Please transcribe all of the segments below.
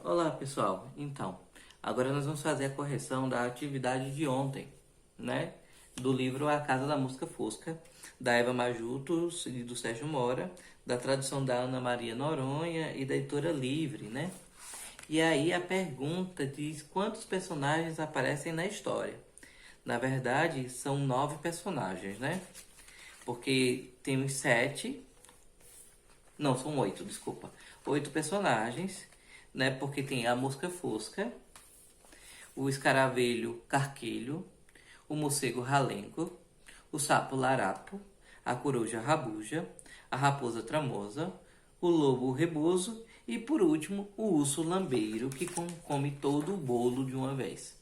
Olá pessoal, então, agora nós vamos fazer a correção da atividade de ontem, né? Do livro A Casa da Mosca Fosca, da Eva Majuto e do Sérgio Mora, da tradução da Ana Maria Noronha e da editora Livre, né? E aí a pergunta diz quantos personagens aparecem na história. Na verdade, são 9 personagens, né? Porque temos 7, não, são 8, desculpa. 8 personagens, né? Porque tem a Mosca Fosca, o escaravelho Carquelho, o morcego Ralengo, o sapo Larapo, a coruja Rabuja, a raposa Tramosa, o lobo Reboso e, por último, o urso Lambeiro, que come todo o bolo de uma vez,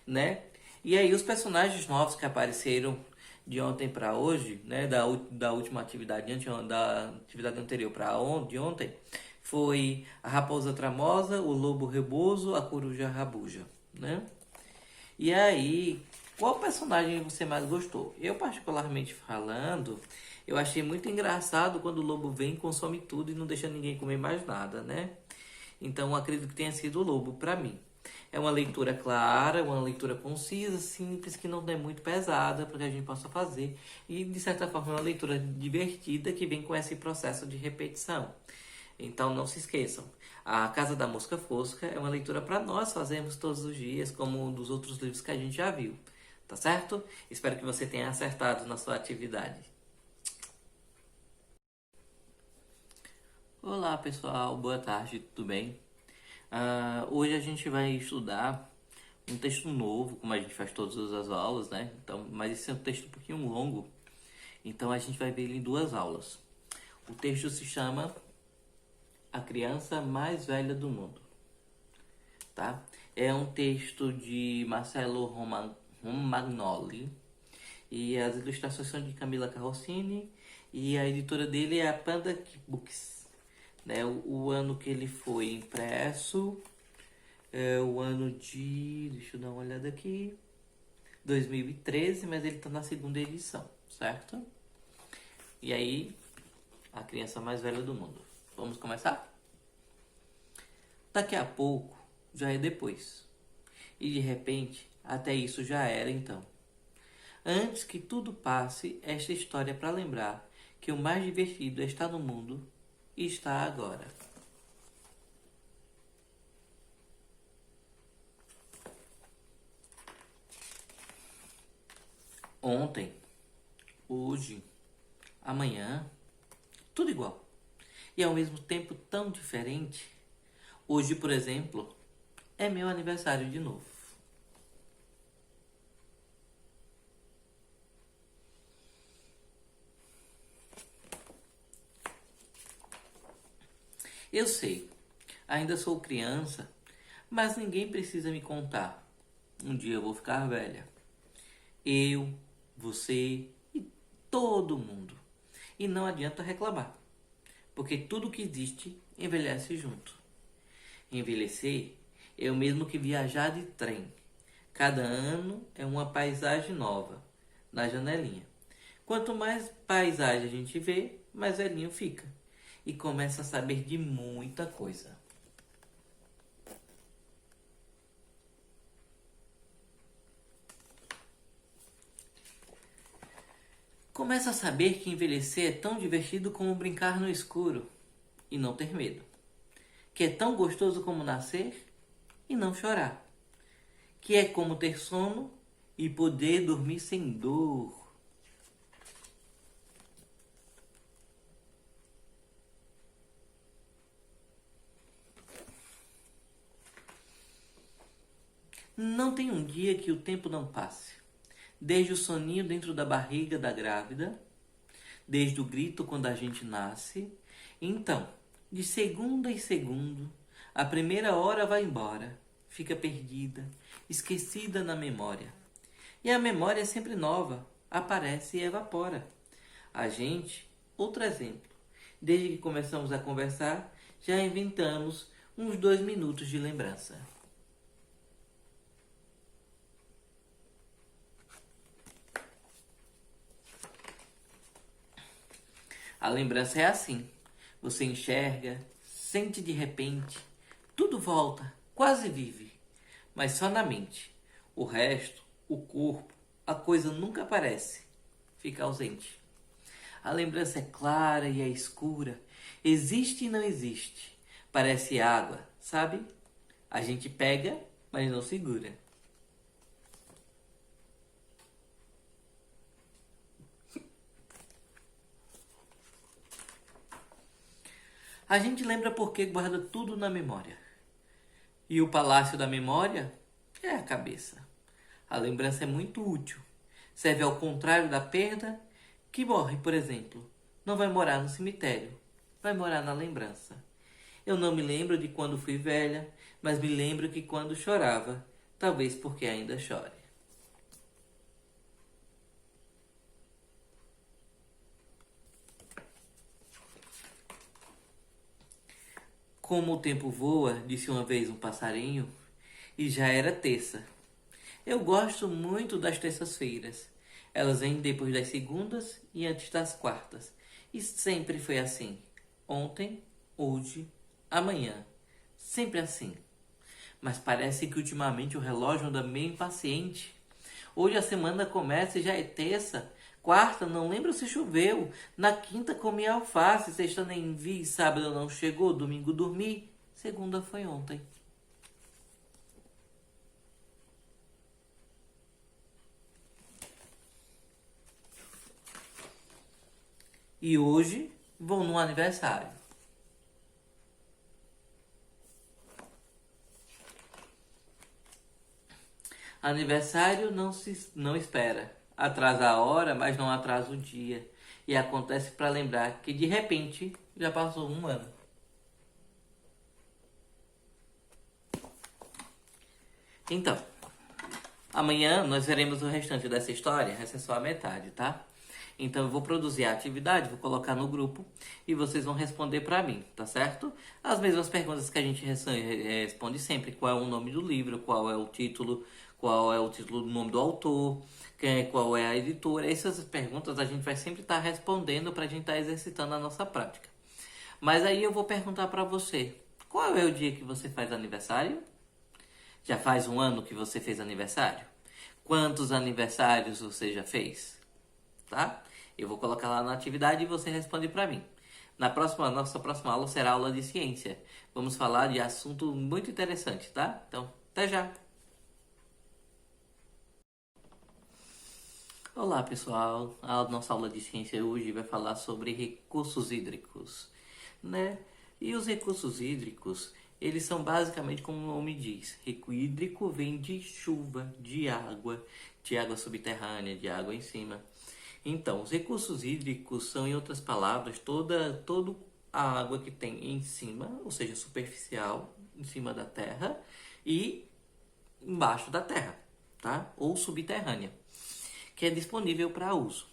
né? E aí os personagens novos que apareceram de ontem para hoje, né, da última atividade, da atividade anterior para de ontem, foi a raposa Tramosa, o lobo Reboso, a coruja Rabuja, né? E aí, qual personagem você mais gostou? Eu, particularmente falando, eu achei muito engraçado quando o lobo vem e consome tudo e não deixa ninguém comer mais nada, né? Então, acredito que tenha sido o lobo para mim. É uma leitura clara, uma leitura concisa, simples, que não é muito pesada para que a gente possa fazer. E, de certa forma, é uma leitura divertida que vem com esse processo de repetição. Então, não se esqueçam. A Casa da Mosca Fosca é uma leitura para nós fazermos todos os dias, como um dos outros livros que a gente já viu. Tá certo? Espero que você tenha acertado na sua atividade. Olá, pessoal. Boa tarde, tudo bem? Hoje a gente vai estudar um texto novo, como a gente faz todas as aulas, né? Então, mas esse é um texto um pouquinho longo, então a gente vai ver ele em 2 aulas. O texto se chama A Criança Mais Velha do Mundo, tá? É um texto de Marcelo Romagnoli e as ilustrações são de Camila Carrossini e a editora dele é a Panda Books, né? O ano que ele foi impresso é o ano de, deixa eu dar uma olhada aqui, 2013, mas ele está na 2ª edição, certo? E aí, a criança mais velha do mundo. Vamos começar? Daqui a pouco já é depois. E de repente, até isso já era então. Antes que tudo passe, esta história é para lembrar que o mais divertido é estar no mundo e está agora. Ontem, hoje, amanhã, tudo igual. E ao mesmo tempo tão diferente. Hoje, por exemplo, é meu aniversário de novo. Eu sei, ainda sou criança, mas ninguém precisa me contar. Um dia eu vou ficar velha. Eu, você e todo mundo. E não adianta reclamar, porque tudo que existe envelhece junto. Envelhecer é o mesmo que viajar de trem. Cada ano é uma paisagem nova na janelinha. Quanto mais paisagem a gente vê, mais velhinho fica e começa a saber de muita coisa. Começa a saber que envelhecer é tão divertido como brincar no escuro e não ter medo. Que é tão gostoso como nascer e não chorar. Que é como ter sono e poder dormir sem dor. Não tem um dia que o tempo não passe. Desde o soninho dentro da barriga da grávida, desde o grito quando a gente nasce. Então, de segundo em segundo, a primeira hora vai embora, fica perdida, esquecida na memória. E a memória é sempre nova, aparece e evapora. A gente, outro exemplo, desde que começamos a conversar, já inventamos uns 2 minutos de lembrança. A lembrança é assim. Você enxerga, sente de repente, Tudo volta, quase vive, mas só na mente. O resto, o corpo, a coisa nunca aparece, fica ausente. A lembrança é clara e é escura, existe e não existe. Parece água, sabe? A gente pega, mas não segura. A gente lembra porque guarda tudo na memória. E o palácio da memória é a cabeça. A lembrança é muito útil. Serve ao contrário da perda, que morre, por exemplo. Não vai morar no cemitério, vai morar na lembrança. Eu não me lembro de quando fui velha, mas me lembro que quando chorava, talvez porque ainda chore. Como o tempo voa, disse uma vez um passarinho, e já era terça. Eu gosto muito das terças-feiras. Elas vêm depois das segundas e antes das quartas. E sempre foi assim. Ontem, hoje, amanhã. Sempre assim. Mas parece que ultimamente o relógio anda meio impaciente. Hoje a semana começa e já é terça. Quarta, não lembro se choveu. Na quinta comi alface, sexta nem vi, sábado não chegou, domingo dormi. Segunda foi ontem. E hoje vou num aniversário. Aniversário não espera. Atrasa a hora, mas não atrasa o dia. E acontece para lembrar que de repente já passou um ano. Então, amanhã nós veremos o restante dessa história. Essa é só a metade, tá? Então eu vou produzir a atividade, vou colocar no grupo e vocês vão responder para mim, tá certo? As mesmas perguntas que a gente responde sempre: qual é o nome do livro, qual é o título do nome do autor, qual é a editora. Essas perguntas a gente vai sempre estar respondendo para a gente estar exercitando a nossa prática. Mas aí eu vou perguntar para você: qual é o dia que você faz aniversário? Já faz um ano que você fez aniversário? Quantos aniversários você já fez? Tá? Eu vou colocar lá na atividade e você responde para mim. Nossa próxima aula será aula de ciência. Vamos falar de assunto muito interessante, tá? Então, até já! Olá, pessoal! A nossa aula de ciência hoje vai falar sobre recursos hídricos, né? E os recursos hídricos, eles são basicamente como o nome diz. Rico hídrico vem de chuva, de água subterrânea, de água em cima. Então, os recursos hídricos são, em outras palavras, toda a água que tem em cima, ou seja, superficial, em cima da terra e embaixo da terra, tá? Ou subterrânea, que é disponível para uso.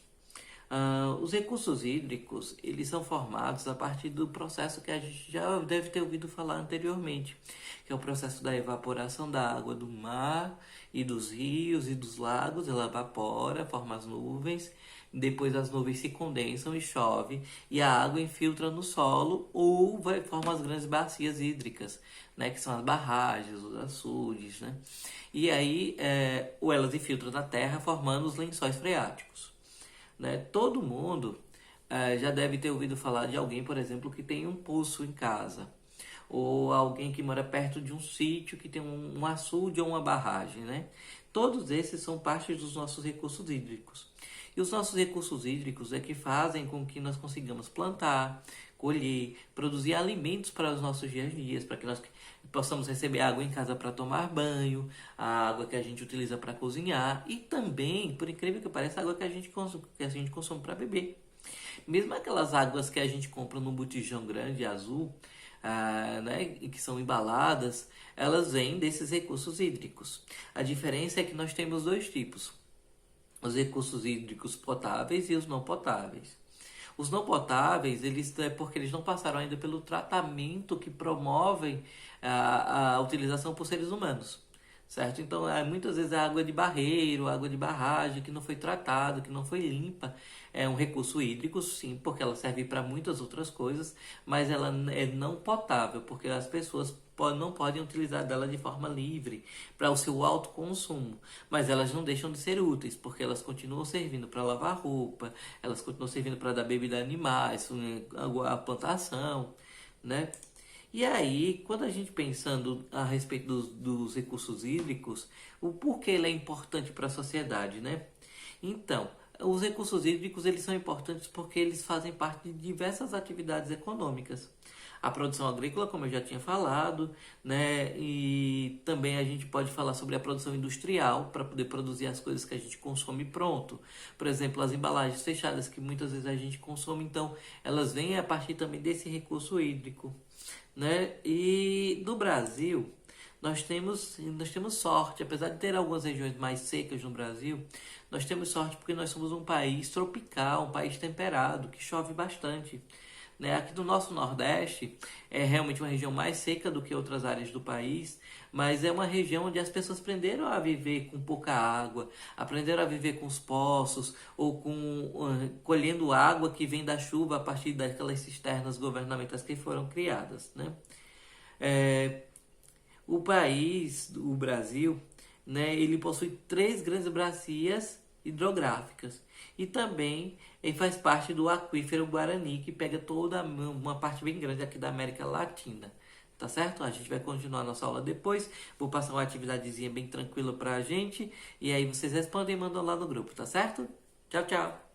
Os recursos hídricos, eles são formados a partir do processo que a gente já deve ter ouvido falar anteriormente, que é o processo da evaporação da água do mar e dos rios e dos lagos. Ela evapora, forma as nuvens, depois as nuvens se condensam e chove, e a água infiltra no solo ou forma as grandes bacias hídricas, né, que são as barragens, os açudes, né? E aí, ou elas infiltram na terra, formando os lençóis freáticos. Né? Todo mundo já deve ter ouvido falar de alguém, por exemplo, que tem um poço em casa, ou alguém que mora perto de um sítio que tem um açude ou uma barragem, né? Todos esses são parte dos nossos recursos hídricos. E os nossos recursos hídricos é que fazem com que nós consigamos plantar, colher, produzir alimentos para os nossos dias a dias, para que nós possamos receber água em casa para tomar banho, a água que a gente utiliza para cozinhar e também, por incrível que pareça, a água que a gente consome para beber. Mesmo aquelas águas que a gente compra num botijão grande azul, né, que são embaladas, elas vêm desses recursos hídricos. A diferença é que nós temos dois tipos: os recursos hídricos potáveis e os não potáveis. Os não potáveis, é porque eles não passaram ainda pelo tratamento que promovem a utilização por seres humanos, certo? Então, muitas vezes a água de barreiro, a água de barragem que não foi tratada, que não foi limpa, é um recurso hídrico, sim, porque ela serve para muitas outras coisas, mas ela é não potável, porque as pessoas não podem utilizar dela de forma livre para o seu autoconsumo, mas elas não deixam de ser úteis, porque elas continuam servindo para lavar roupa, elas continuam servindo para dar bebida a animais, a plantação, né? E aí, quando a gente pensando a respeito dos recursos hídricos, o porquê ele é importante para a sociedade, né? Então, os recursos hídricos eles são importantes porque eles fazem parte de diversas atividades econômicas. A produção agrícola, como eu já tinha falado, né? E também a gente pode falar sobre a produção industrial para poder produzir as coisas que a gente consome pronto. Por exemplo, as embalagens fechadas que muitas vezes a gente consome, então elas vêm a partir também desse recurso hídrico, né? E no Brasil, nós temos sorte, apesar de ter algumas regiões mais secas no Brasil, nós temos sorte porque nós somos um país tropical, um país temperado, que chove bastante. Né? Aqui do nosso Nordeste é realmente uma região mais seca do que outras áreas do país, mas é uma região onde as pessoas aprenderam a viver com pouca água, aprenderam a viver com os poços ou colhendo água que vem da chuva a partir daquelas cisternas governamentais que foram criadas, né? É, o país, o Brasil, né, ele possui três grandes bacias hidrográficas e também ele faz parte do aquífero Guarani, que pega toda uma parte bem grande aqui da América Latina. Tá certo? A gente vai continuar a nossa aula depois. Vou passar uma atividadezinha bem tranquila pra gente. E aí vocês respondem e mandam lá no grupo, tá certo? Tchau, tchau!